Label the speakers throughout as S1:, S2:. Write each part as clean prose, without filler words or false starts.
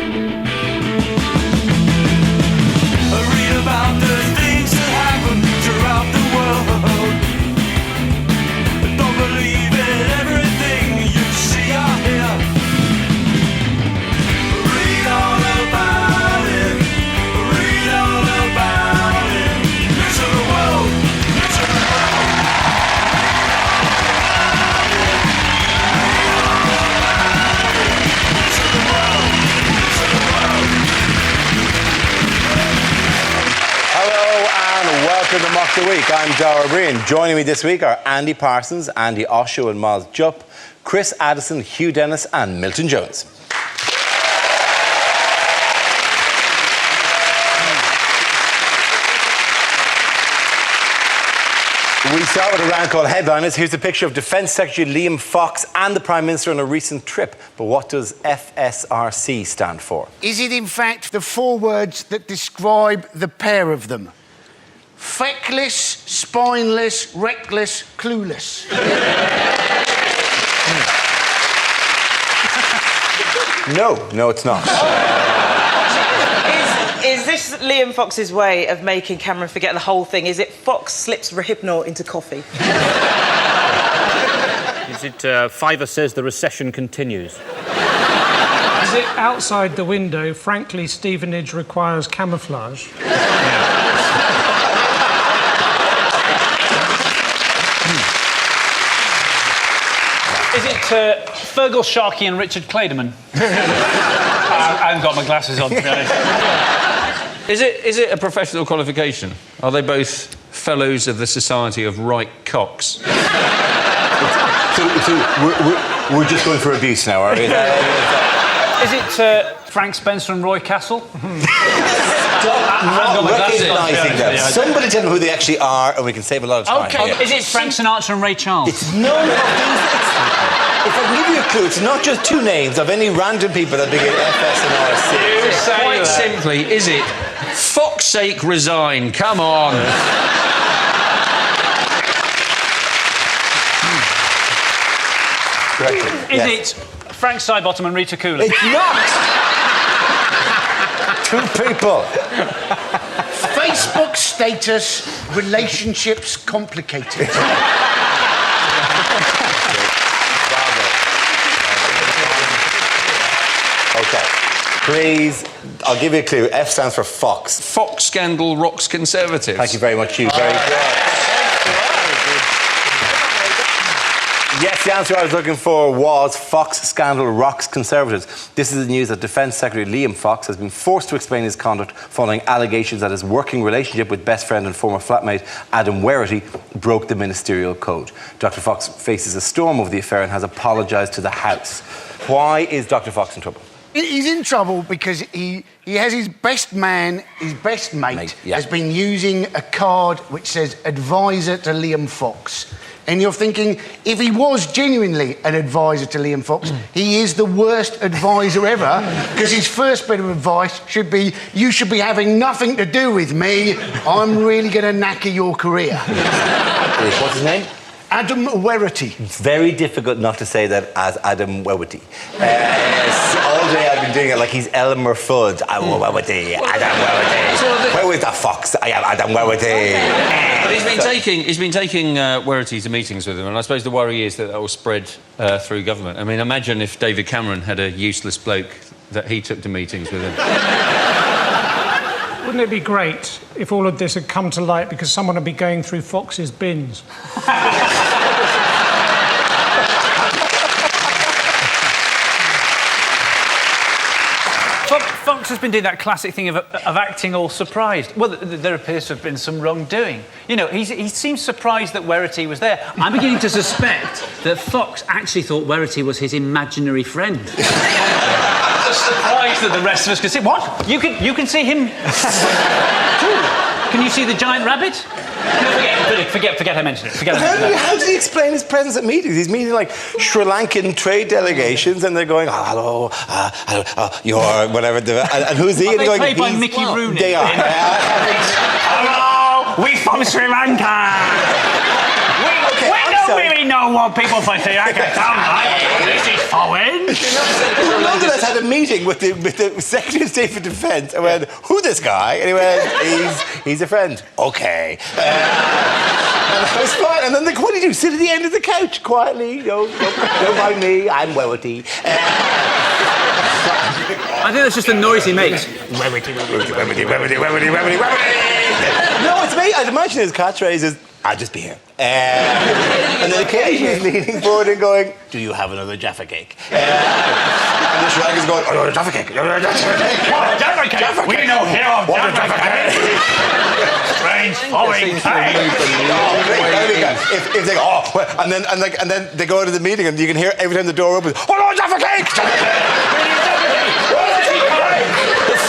S1: Read about the things that happen throughout the world. Don't believe in everything you see or hear. Read all about it. Read all about it. Listen to the world. Listen to the world. Listen to the world. Listen to the world.
S2: Hello and welcome to Mock the Week. I'm Dara Breen. Joining me this week are Andy Parsons, Andy Osho and Miles Jupp, Chris Addison, Hugh Dennis and Milton Jones. We start with a round called Headliners. Here's a picture of Defence Secretary Liam Fox and the Prime Minister on a recent trip. But what does FSRC stand for?
S3: Is it in fact the 4 words that describe the pair of them? Feckless, spineless, reckless, clueless.
S2: No, it's not.
S4: Is this Liam Fox's way of making Cameron forget the whole thing? Is it Fox slips Rohypnol into coffee?
S5: Is it Fiverr says the recession continues?
S6: Is it outside the window, frankly, Stevenage requires camouflage?
S7: Is it Fergal Sharkey and Richard Clayderman? I haven't got my glasses on, to be honest.
S8: Is it a professional qualification? Are they both fellows of the Society of Right Cocks?
S2: So we're just going for abuse now, are we?
S7: Is it Frank Spencer and Roy Castle?
S2: Not recognising them.
S7: Yeah.
S2: Somebody tell them who they actually are and we can save a lot of time.
S3: Okay.
S2: Yeah.
S7: Is it Frank Sinatra and Ray Charles?
S2: It's none of these. If I can give you a clue, it's not just 2 names of any random people that begin FS and RC.
S8: Quite simply, is it Fox's sake resign? Come on.
S7: Is it Frank Sidebottom and Rita Cooley?
S2: It's not! 2 people.
S3: Facebook status, relationships complicated.
S2: Okay. Please, I'll give you a clue. F stands for Fox.
S8: Fox scandal rocks Conservatives.
S2: Thank you very much, Hugh. Very good. Yes, the answer I was looking for was Fox scandal rocks Conservatives. This is the news that Defence Secretary Liam Fox has been forced to explain his conduct following allegations that his working relationship with best friend and former flatmate Adam Werrity broke the ministerial code. Dr Fox faces a storm over the affair and has apologised to the House. Why is Dr Fox in trouble?
S3: He's in trouble because he has his best man, his best mate, has been using a card which says advisor to Liam Fox. And you're thinking, if he was genuinely an advisor to Liam Fox, he is the worst advisor ever, because his first bit of advice should be, you should be having nothing to do with me. I'm really going to knacker your career.
S2: What's his name?
S3: Adam Werrity.
S2: It's very difficult not to say that as Adam Werrity. All day I've been doing it like he's Elmer Fudd. Adam Werrity, Adam Werrity. Where was the fox? I am Adam Werrity.
S8: But he's been taking Werrity to meetings with him, and I suppose the worry is that will spread through government. I mean, imagine if David Cameron had a useless bloke that he took to meetings with him.
S6: Wouldn't it be great if all of this had come to light because someone would be going through Fox's bins?
S7: Fox has been doing that classic thing of acting all surprised. Well, there appears to have been some wrongdoing. You know, he seems surprised that Werrity was there. I'm beginning to suspect that Fox actually thought Werrity was his imaginary friend. I'm just surprised that the rest of us could see. What? You can see him? Can you see the giant rabbit? No, forget I mentioned it.
S2: How does he explain his presence at meetings? He's meeting like Sri Lankan trade delegations, and they're going, "Oh, hello, you're whatever." And who's he?
S7: Are they
S2: going,
S7: played by Mickey Rooney?
S2: They are.
S7: Hello, we from Sri Lanka. We know we're in know what people think. I can tell, right? This is foreign.
S2: Nonetheless had a meeting with the Secretary of State for Defence and went, who this guy? And he went, he's a friend. OK. And I was fine. And then what do you do? Sit at the end of the couch quietly. Don't mind me. I'm Wewity.
S7: I think that's just the noise he makes.
S2: Wewity. No, it's me. I'd imagine his catchphrase is, I'll just be here. And then occasionally he's leaning forward and going, do you have another Jaffa cake? And the Shrag is going, oh, Jaffa cake. Jaffa cake.
S7: We know here of Jaffa cake. Strange foreign cake.
S2: If they go, and then they go to the meeting and you can hear every time the door opens, oh no, Jaffa cake!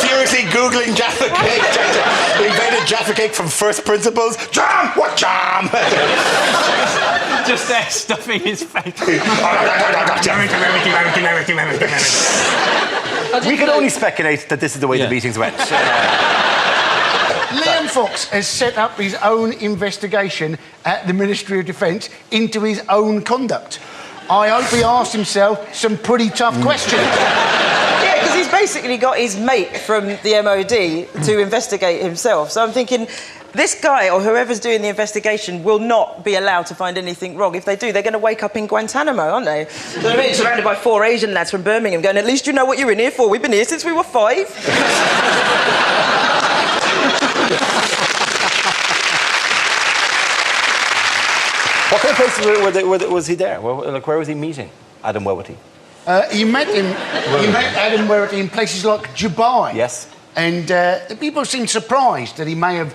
S2: Furiously Googling Jaffa cake. He invented Jaffa cake from first principles. Jam! What jam?
S7: Just there stuffing his face.
S2: We can only speculate that this is the way the meetings went.
S3: Liam Fox has set up his own investigation at the Ministry of Defence into his own conduct. I hope he asked himself some pretty tough questions.
S4: Yeah, because he's basically got his mate from the MOD to investigate himself. So I'm thinking, this guy or whoever's doing the investigation will not be allowed to find anything wrong. If they do, they're going to wake up in Guantanamo, aren't they? So they're being surrounded by 4 Asian lads from Birmingham going, at least you know what you're in here for. We've been here since we were 5.
S2: What kind of places was he there? Where was he meeting Adam Wewity?
S3: He met Adam Wewity in places like Dubai.
S2: Yes.
S3: And the people seem surprised that he may have,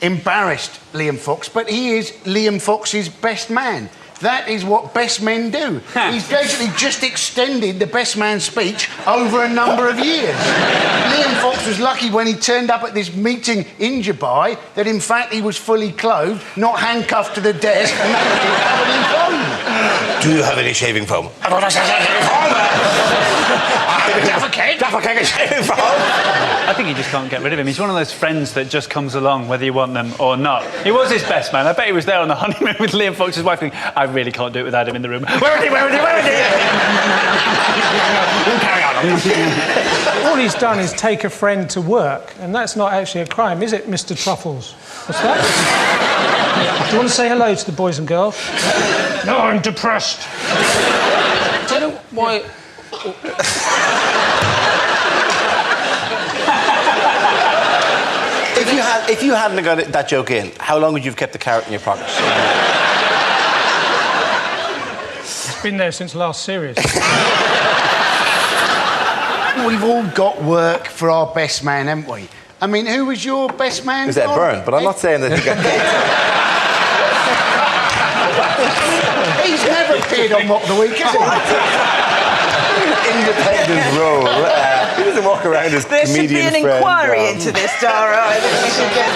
S3: embarrassed Liam Fox, but he is Liam Fox's best man. That is what best men do. He's basically just extended the best man speech over a number of years. Liam Fox was lucky when he turned up at this meeting in Dubai that, in fact, he was fully clothed, not handcuffed to the desk, and that was covered in foam.
S2: Do you have any shaving foam? I don't have shaving foam. Jaffa cake and shaving foam.
S7: I think you just can't get rid of him. He's one of those friends that just comes along whether you want them or not. He was his best man. I bet he was there on the honeymoon with Liam Fox's wife thinking, I really can't do it without him in the room. Where is he? We'll carry on.
S6: All he's done is take a friend to work, and that's not actually a crime, is it, Mr. Truffles? What's that? Do you want to say hello to the boys and girls? No, I'm depressed.
S8: Do you know why...
S2: If you hadn't got that joke in, how long would you have kept the carrot in your pocket?
S6: It's been there since last series.
S3: We've all got work for our best man, haven't we? I mean, who was your best man?
S2: It was Ed Byrne, but I'm not saying that he got kicked.
S3: He's never appeared on Mock the Week, has he?
S2: Independent role. He doesn't walk around as
S4: There
S2: comedian
S4: should be an
S2: friend,
S4: inquiry into this, Dara. I think we should get...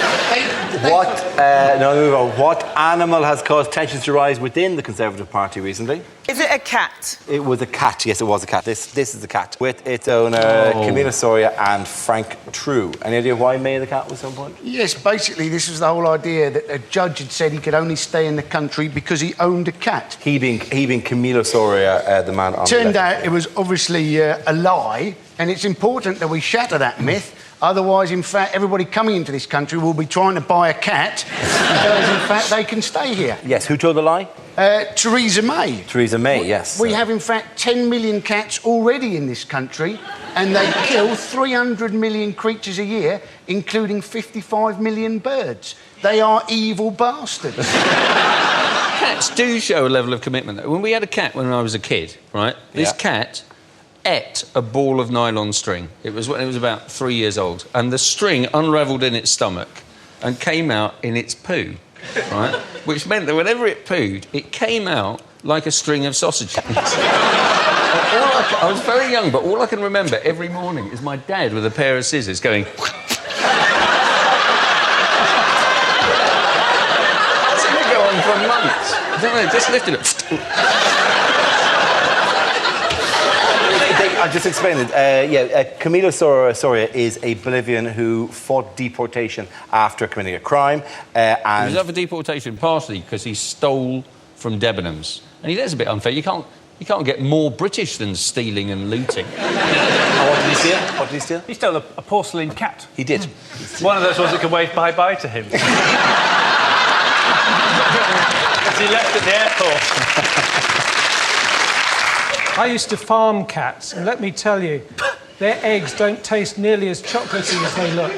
S2: What animal has caused tensions to rise within the Conservative Party recently?
S4: Is it a cat?
S2: It was a cat. Yes, it was a cat. This is the cat with its owner, Camilla Soria and Frank True. Any idea why May the cat was so important?
S3: Yes, basically, this was the whole idea that a judge had said he could only stay in the country because he owned a cat.
S2: He being Camilla Soria, the man on
S3: Turned out it was obviously a lie, and it's important that we shatter that myth. Otherwise, in fact, everybody coming into this country will be trying to buy a cat because, in fact, they can stay here.
S2: Yes, who told the lie?
S3: Theresa May.
S2: Theresa May, yes.
S3: We have, in fact, 10 million cats already in this country, and they kill 300 million creatures a year, including 55 million birds. They are evil bastards.
S8: Cats do show a level of commitment. When we had a cat when I was a kid, right? This cat ate a ball of nylon string. It was when it was about 3 years old, and the string unravelled in its stomach and came out in its poo, right? Which meant that whenever it pooed, it came out like a string of sausages. I was very young, but all I can remember every morning is my dad with a pair of scissors going... That's going to go on for months. I don't know, just lifted it.
S2: I'll just explain it. Camilo Soria is a Bolivian who fought deportation after committing a crime.
S8: He was up for deportation partially because he stole from Debenhams. And that's a bit unfair. You can't get more British than stealing and looting.
S2: What did he steal? What did he steal?
S7: He stole a porcelain cat.
S2: He did.
S7: One of those ones that could wave bye-bye to him. As he left at the airport.
S6: I used to farm cats, and let me tell you, their eggs don't taste nearly as chocolatey as they look.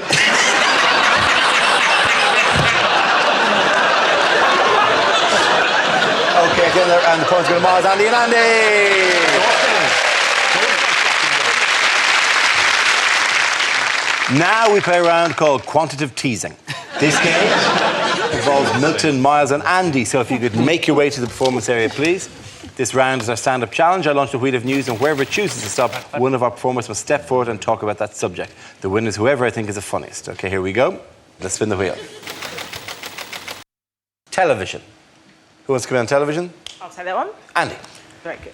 S2: Okay, and the points go to Mars, Andy and Andy! Now we play a round called Quantitative Teasing. This game involves Milton, Miles and Andy, so if you could make your way to the performance area, please. This round is our stand-up challenge. I launch the wheel of news, and wherever it chooses to stop, one of our performers must step forward and talk about that subject. The winner is whoever I think is the funniest. Okay, here we go. Let's spin the wheel. Television. Who wants to come in on television?
S4: I'll take that one.
S2: Andy.
S4: Very good.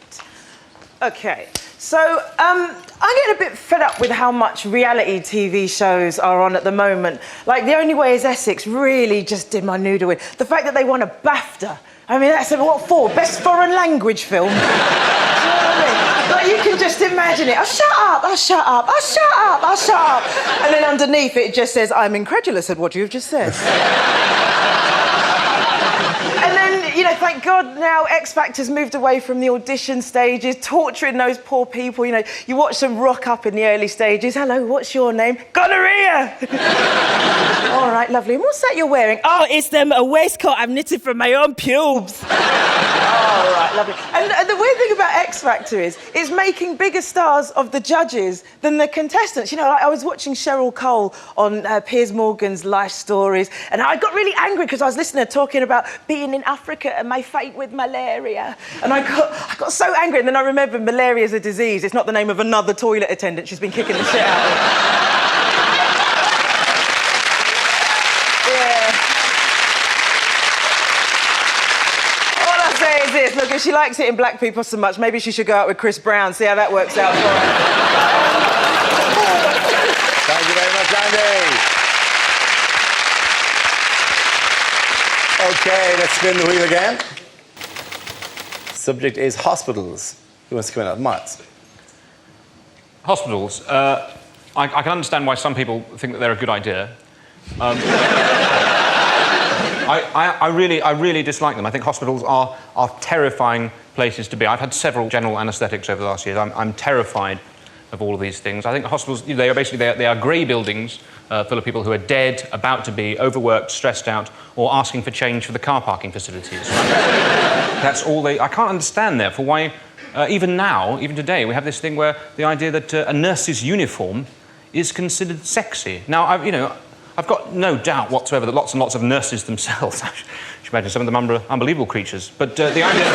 S4: OK, so I'm getting a bit fed up with how much reality TV shows are on at the moment. Like, The Only Way is Essex really just did my noodle in. The fact that they won a BAFTA. I mean, that's what for? Best foreign language film? Do you know what I mean? Like, you can just imagine it. Oh, shut up, oh, shut up, oh, shut up, oh, shut up. And then underneath it just says, I'm incredulous at what you've just said. And then, you know, thank God now X Factor's moved away from the audition stages, torturing those poor people. You know, you watch them rock up in the early stages. Hello, what's your name? Gonorrhea! All right, lovely. And what's that you're wearing? Oh, it's a waistcoat I've knitted from my own pubes. All right, lovely. And the weird thing about X Factor is it's making bigger stars of the judges than the contestants. You know, I was watching Cheryl Cole on Piers Morgan's Life Stories, and I got really angry because I was listening to her talking about being in Africa and my fate with malaria. And I got so angry, and then I remembered malaria is a disease. It's not the name of another toilet attendant she's been kicking the shit out of. Yeah. All I say is this, look, if she likes hitting black people so much, maybe she should go out with Chris Brown, see how that works out for her.
S2: Thank you very much, Andy. Okay, let's spin the wheel again. Subject is hospitals. Who wants to come in on? Miles.
S5: Hospitals. I can understand why some people think that they're a good idea. I really dislike them. I think hospitals are terrifying places to be. I've had several general anaesthetics over the last year. I'm terrified of all of these things. I think hospitals, they are basically they are grey buildings full of people who are dead, about to be, overworked, stressed out, or asking for change for the car parking facilities. That's all they... I can't understand, therefore, why even now, even today, we have this thing where the idea that a nurse's uniform is considered sexy. Now, I've got no doubt whatsoever that lots and lots of nurses themselves, I should imagine some of them unbelievable creatures, but the idea...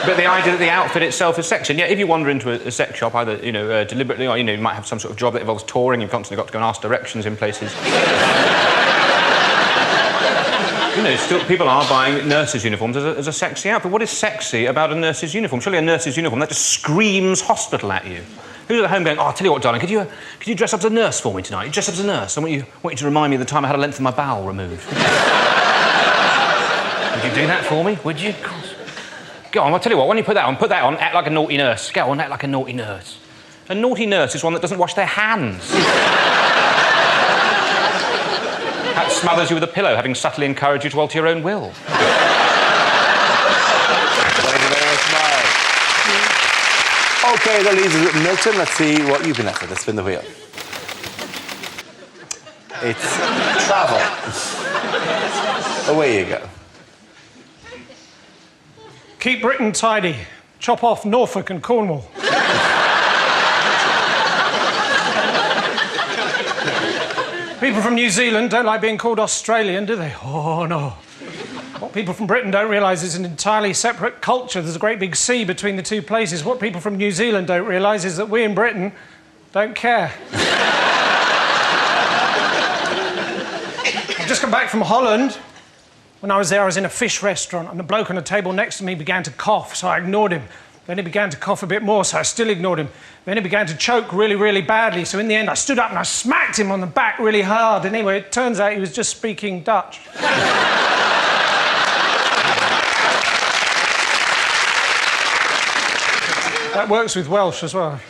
S5: But the idea that the outfit itself is sexy. And yet, if you wander into a sex shop, either deliberately, or you might have some sort of job that involves touring. You've constantly got to go and ask directions in places. Still people are buying nurses' uniforms as a sexy outfit. What is sexy about a nurse's uniform? Surely a nurse's uniform that just screams hospital at you. Who's at home going, oh, I'll tell you what, darling, could you dress up as a nurse for me tonight? You dress up as a nurse. I want you to remind me of the time I had a length of my bowel removed. Would you do that for me? Would you? Go on, I'll tell you what, when you put that on, act like a naughty nurse. Go on, act like a naughty nurse. A naughty nurse is one that doesn't wash their hands. That smothers you with a pillow, having subtly encouraged you to alter your own will.
S2: Thank you very much, Miles. OK, that leaves us with Milton. Let's see what you've been after. Let's spin the wheel. It's travel. Away you go.
S6: Keep Britain tidy. Chop off Norfolk and Cornwall. People from New Zealand don't like being called Australian, do they? Oh, no. What people from Britain don't realise is an entirely separate culture. There's a great big sea between the two places. What people from New Zealand don't realise is that we in Britain don't care. I've just come back from Holland. When I was there, I was in a fish restaurant, and the bloke on the table next to me began to cough, so I ignored him. Then he began to cough a bit more, so I still ignored him. Then he began to choke really, really badly, so in the end, I stood up and I smacked him on the back really hard. And anyway, it turns out he was just speaking Dutch. That works with Welsh as well.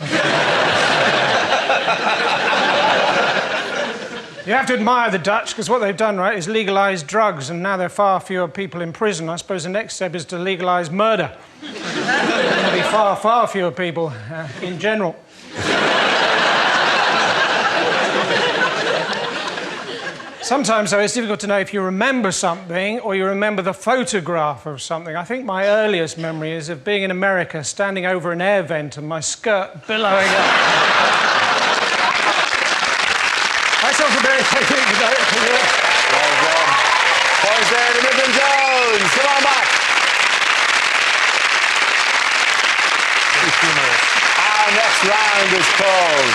S6: You have to admire the Dutch, because what they've done, right, is legalise drugs, and now there are far fewer people in prison. I suppose the next step is to legalise murder. There'll be far, far fewer people in general. Sometimes, though, it's difficult to know if you remember something or you remember the photograph of something. I think my earliest memory is of being in America, standing over an air vent and my skirt billowing up. That's not a very technical direction here.
S2: Well done. Points there to Midland Jones. Come on back. Our next round is called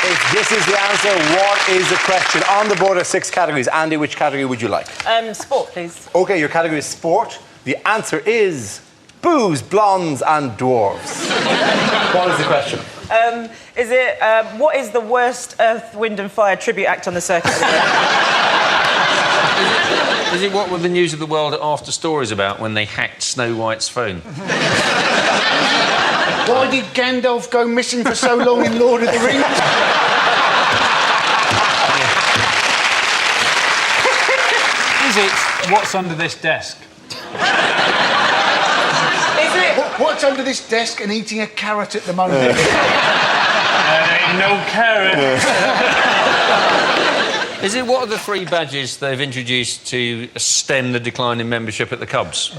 S2: If This Is the Answer, What Is the Question? On the board are 6 categories. Andy, which category would you like?
S4: Sport, please.
S2: OK, your category is sport. The answer is booze, blondes and dwarves. What is the question?
S4: What is the worst Earth, Wind and Fire tribute act on the circuit?
S8: Is it what were the news of the world after stories about when they hacked Snow White's phone?
S3: Why did Gandalf go missing for so long in Lord of the Rings?
S7: Is it what's under this desk?
S3: What's under this desk and eating a carrot at the moment?
S7: There ain't no carrot.
S8: Is it what are the 3 badges they've introduced to stem the decline in membership at the Cubs?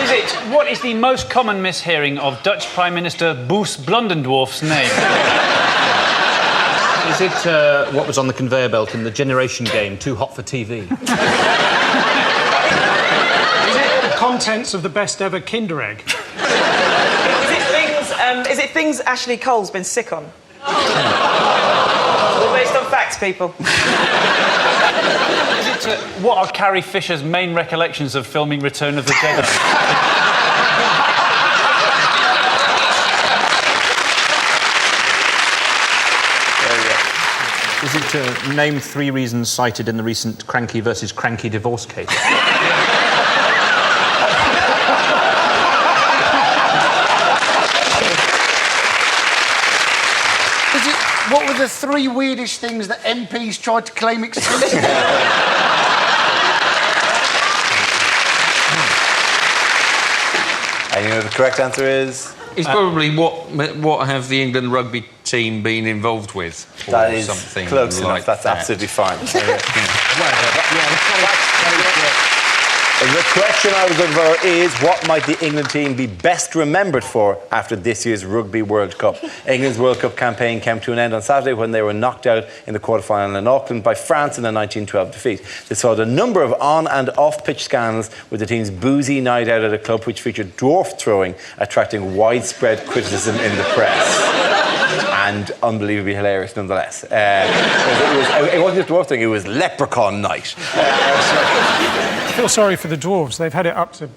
S7: Is it what is the most common mishearing of Dutch Prime Minister Boes Blondendorf's name?
S5: Is it what was on the conveyor belt in the Generation game, Too Hot for TV?
S6: Contents of the best ever Kinder Egg.
S4: Is it things Ashley Cole's been sick on? All based on facts, people.
S7: Is it what are Carrie Fisher's main recollections of filming Return of the Jedi?
S5: Is it name 3 reasons cited in the recent Cranky versus Cranky divorce case?
S3: What were the 3 weirdest things that MPs tried to claim exclusively?
S2: And you know the correct answer is?
S8: It's probably what have the England rugby team been involved with?
S2: That is
S8: something
S2: close
S8: like
S2: enough. That's
S8: that.
S2: absolutely fine. The question I was looking for is what might the England team be best remembered for after this year's Rugby World Cup? England's World Cup campaign came to an end on Saturday when they were knocked out in the quarter-final in Auckland by France in a 1912 defeat. This saw a number of on- and off-pitch scandals with the team's boozy night out at a club which featured dwarf throwing, attracting widespread criticism in the press. And unbelievably hilarious nonetheless. It wasn't just dwarf thing, it was leprechaun night.
S6: I feel sorry for the dwarves. They've had it up to...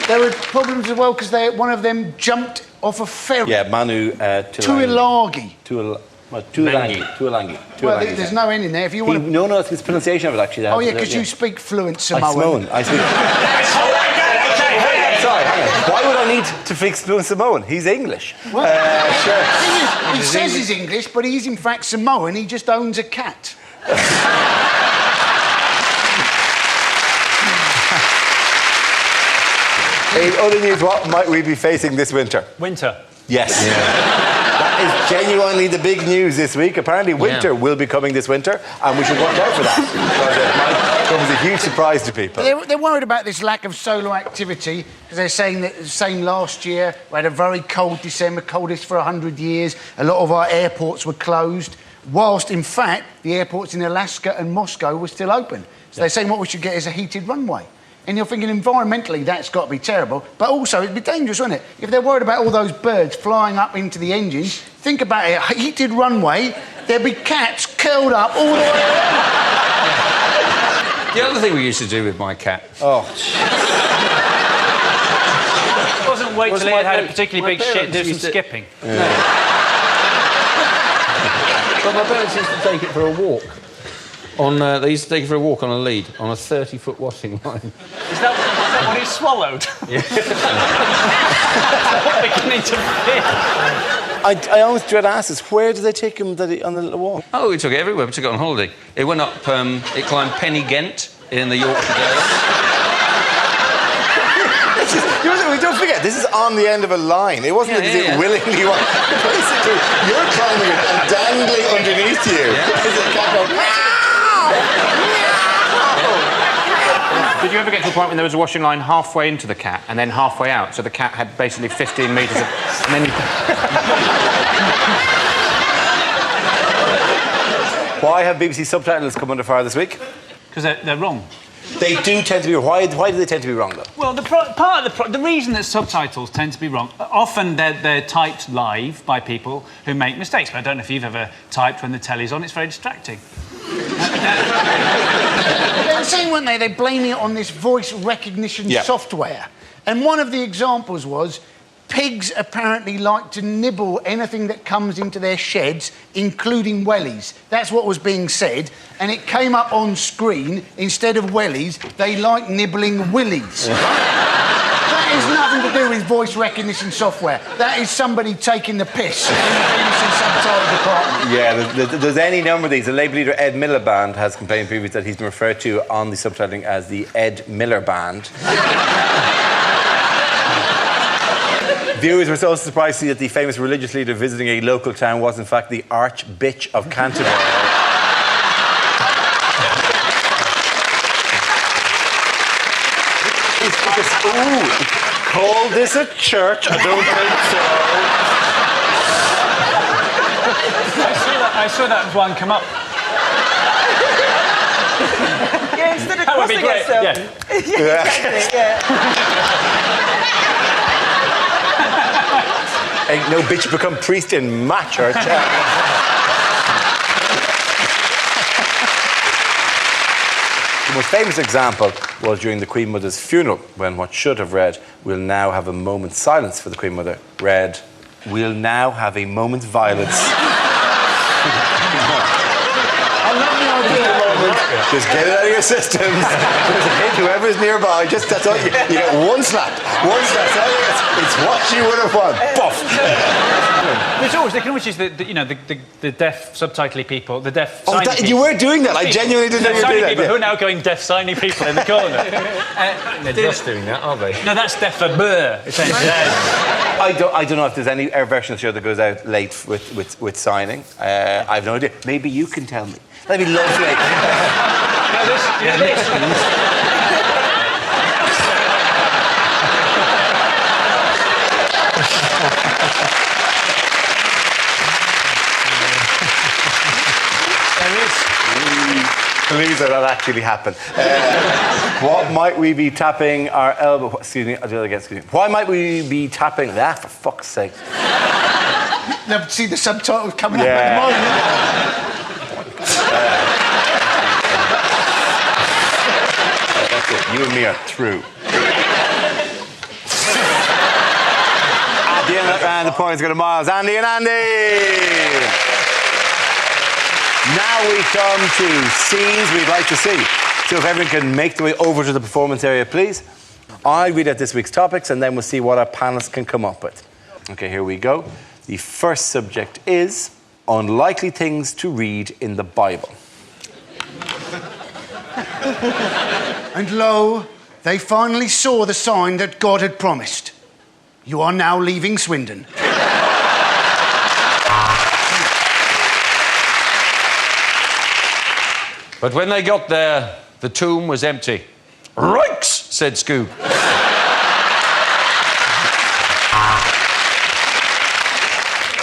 S3: There were problems as well because one of them jumped off a ferry.
S2: Yeah, Manu
S3: Tuilagi.
S2: Tuilagi.
S3: Well, there's no end in there. If you want to...
S2: No, it's his pronunciation of it, actually.
S3: Oh, yeah, because you speak fluent Samoan.
S2: I speak... Sorry, hang on. Why would I need to speak fluent Samoan? He's English.
S3: Well, sure. He says he's English, but he's in fact Samoan. He just owns a cat.
S2: In other news, what might we be facing this winter?
S7: Winter.
S2: Yes. That is genuinely the big news this week. Apparently winter will be coming this winter, and we should watch out for that. Because it might come as a huge surprise to people.
S3: They're worried about this lack of solar activity, because they're saying that the same last year. We had a very cold December, coldest for 100 years. A lot of our airports were closed, whilst, in fact, the airports in Alaska and Moscow were still open. So they're saying what we should get is a heated runway. And you're thinking, environmentally, that's got to be terrible. But also, it'd be dangerous, wouldn't it? If they're worried about all those birds flying up into the engines, think about it, a heated runway, there'd be cats curled up all the way around.
S8: The other thing we used to do with my cat...
S7: It wasn't wait till he had a particularly big shit, do some skipping.
S8: Yeah. But my parents used to take it for a walk. They used to take it for a walk on a lead, on a 30-foot washing line.
S7: Is that what it swallowed?
S8: Yeah.
S7: Beginning to fit.
S2: I always dread asses. Where do they take him on the little walk?
S8: Oh, we took it everywhere. We took it on holiday. It went up, it climbed Penny Ghent in the Yorkshire Dales.
S2: Don't forget, this is on the end of a line. It wasn't because it willingly was. Basically, you're climbing it and dangling underneath you. Is it cat going,
S5: Did you ever get to the point when there was a washing line halfway into the cat and then halfway out, so the cat had basically 15 metres of... And then
S2: Why have BBC subtitles come under fire this week?
S7: Because they're wrong.
S2: They do tend to be... Why do they tend to be wrong, though?
S7: Well, the reason that subtitles tend to be wrong, often they're typed live by people who make mistakes. But I don't know if you've ever typed when the telly's on. It's very distracting.
S3: They were saying, weren't they? They're blaming it on this voice recognition software. And one of the examples was pigs apparently like to nibble anything that comes into their sheds, including wellies. That's what was being said. And it came up on screen, instead of wellies, they like nibbling willies. That has nothing to do with voice recognition software. That is somebody taking the piss in the BBC subtitle department.
S2: Yeah, there's any number of these. The Labour leader Ed Miliband has complained previously that he's been referred to on the subtitling as the Ed Miller Band. Viewers were so surprised to see that the famous religious leader visiting a local town was in fact the Archbitch of Canterbury. Call this a church? I don't think so.
S7: I saw that one come up.
S4: Yeah, instead of
S7: That would be
S4: crossing
S7: great.
S4: yourself. Yeah.
S2: Ain't no bitch become priest in my church. The most famous example was during the Queen Mother's funeral, when what should have read, "We'll now have a moment's silence for the Queen Mother," read, "We'll now have a moment's violence."
S3: I love the idea.
S2: Just get it out of your systems. Just hit whoever's nearby. Just that's all you get. One slap. One slap. That's all you get. It's what you would have won. Buff.
S7: They can always use the deaf subtitly people, the deaf signy people.
S2: You were doing that. I genuinely didn't know you were doing that.
S7: People who are now going deaf signy people in the corner.
S8: They're just doing that, aren't they?
S7: No, that's deaf for blur, essentially.
S2: I don't know if there's any version of the show that goes out late with signing. I have no idea. Maybe you can tell me. That'd be lovely. Please let that actually happen. What might we be tapping our elbow? Excuse me, I'll do that again. Excuse me. Why might we be tapping that, for fuck's sake?
S3: They'll see the subtitles coming up at the moment.
S2: That's it. You and me are through. At the end of the points go to Miles, Andy and Andy. Now we come to scenes we'd like to see. So if everyone can make their way over to the performance area, please. I'll read out this week's topics and then we'll see what our panelists can come up with. Okay, here we go. The first subject is unlikely things to read in the Bible.
S3: And lo, they finally saw the sign that God had promised. You are now leaving Swindon.
S8: But when they got there, the tomb was empty. "Rikes," said Scoob.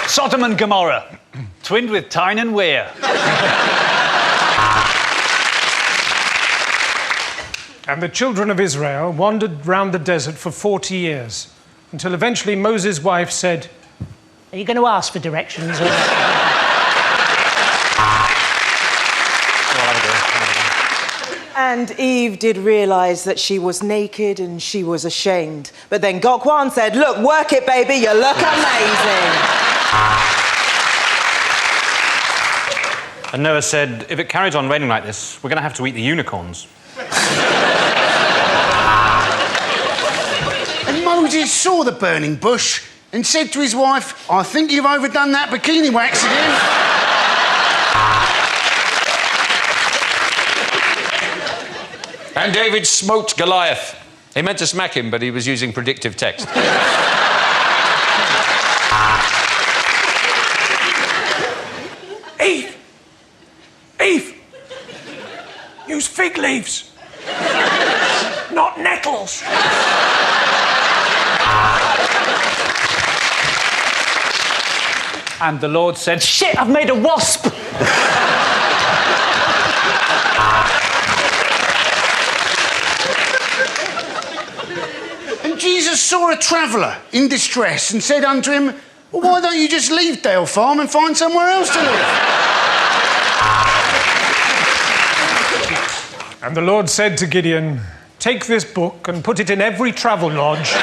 S7: Sodom and Gomorrah, twinned with Tyne and Weir.
S6: And the children of Israel wandered round the desert for 40 years, until eventually Moses' wife said, "Are you going to ask for directions?"
S4: And Eve did realise that she was naked and she was ashamed. But then Gok Wan said, "Look, work it, baby, you look amazing."
S5: And Noah said, if it carries on raining like this, we're going to have to eat the unicorns.
S3: And Moses saw the burning bush and said to his wife, I think you've overdone that bikini wax again.
S8: And David smote Goliath. He meant to smack him, but he was using predictive text.
S9: Eve, use fig leaves, not nettles.
S7: And the Lord said, shit, I've made a wasp.
S3: And Jesus saw a traveller in distress and said unto him, well, why don't you just leave Dale Farm and find somewhere else to live?
S6: And the Lord said to Gideon, take this book and put it in every travel lodge.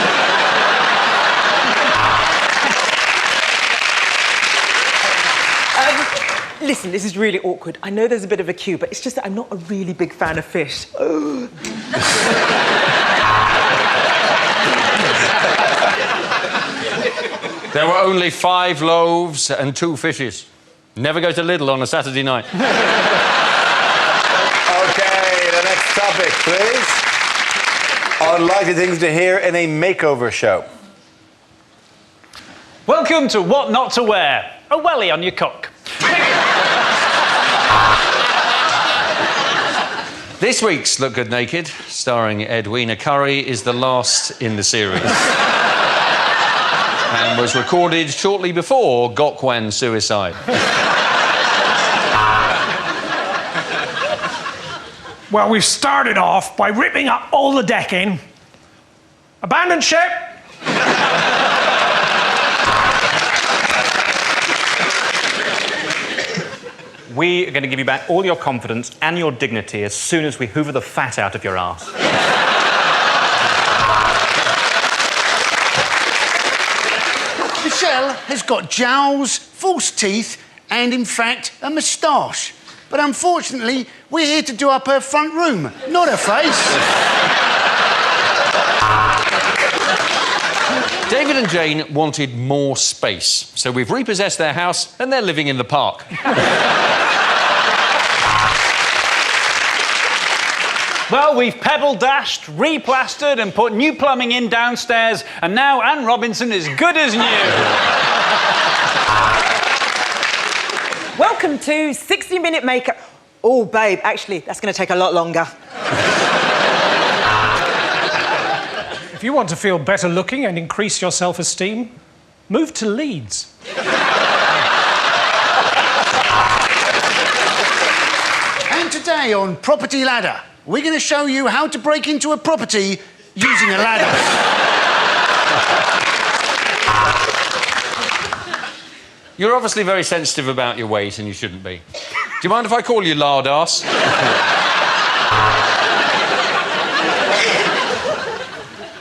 S4: Listen, this is really awkward. I know there's a bit of a queue, but it's just that I'm not a really big fan of fish. Oh.
S8: There were only 5 loaves and 2 fishes. Never go to Lidl on a Saturday night.
S2: Okay, the next topic, please. Unlikely things to hear in a makeover show.
S7: Welcome to What Not to Wear. A welly on your cock.
S8: This week's Look Good Naked, starring Edwina Currie, is the last in the series. And was recorded shortly before Gokwan's suicide.
S6: Well, we started off by ripping up all the decking. Abandon ship!
S5: We are going to give you back all your confidence and your dignity as soon as we hoover the fat out of your arse.
S3: Michelle has got jowls, false teeth, and in fact, a moustache. But unfortunately, we're here to do up her front room, not her face.
S8: David and Jane wanted more space, so we've repossessed their house and they're living in the park.
S7: Well, we've pebble dashed, replastered and put new plumbing in downstairs, and now Anne Robinson is good as new.
S4: Welcome to 60-minute makeup. Oh, babe, actually, that's going to take a lot longer.
S6: If you want to feel better looking and increase your self-esteem, move to Leeds.
S3: And today on Property Ladder, we're going to show you how to break into a property using a ladder.
S8: You're obviously very sensitive about your weight, and you shouldn't be. Do you mind if I call you lard arse?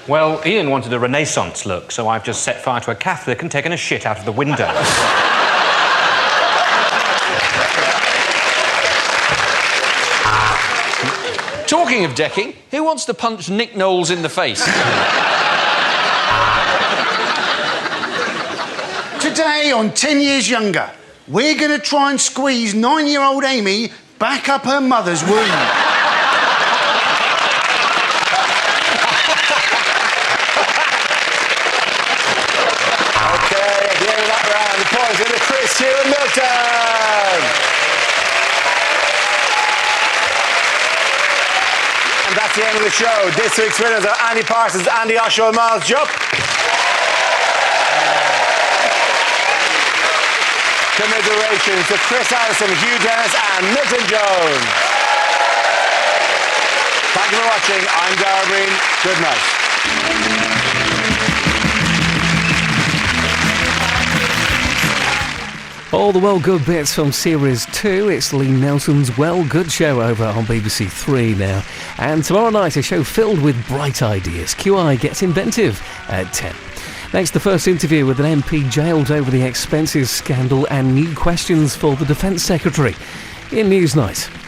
S5: Well, Ian wanted a Renaissance look, so I've just set fire to a Catholic and taken a shit out of the window.
S8: Talking of decking, who wants to punch Nick Knowles in the face?
S3: Today on 10 Years Younger, we're going to try and squeeze 9-year-old Amy back up her mother's womb.
S2: Okay, at the end of that round, the points go to Chris, Hugh and Milton. And that's the end of the show. This week's winners are Andy Parsons, Andy Oshaw and Miles Jupp. Commiserations to Chris Addison, Hugh Dennis and Milton Jones. Thank you for watching. I'm Darrell Green. Good night.
S10: All the Well Good bits from Series 2. It's Lee Nelson's Well Good show over on BBC 3 now. And tomorrow night, a show filled with bright ideas. QI gets inventive at 10. Next, the first interview with an MP jailed over the expenses scandal and new questions for the Defence Secretary. in Newsnight.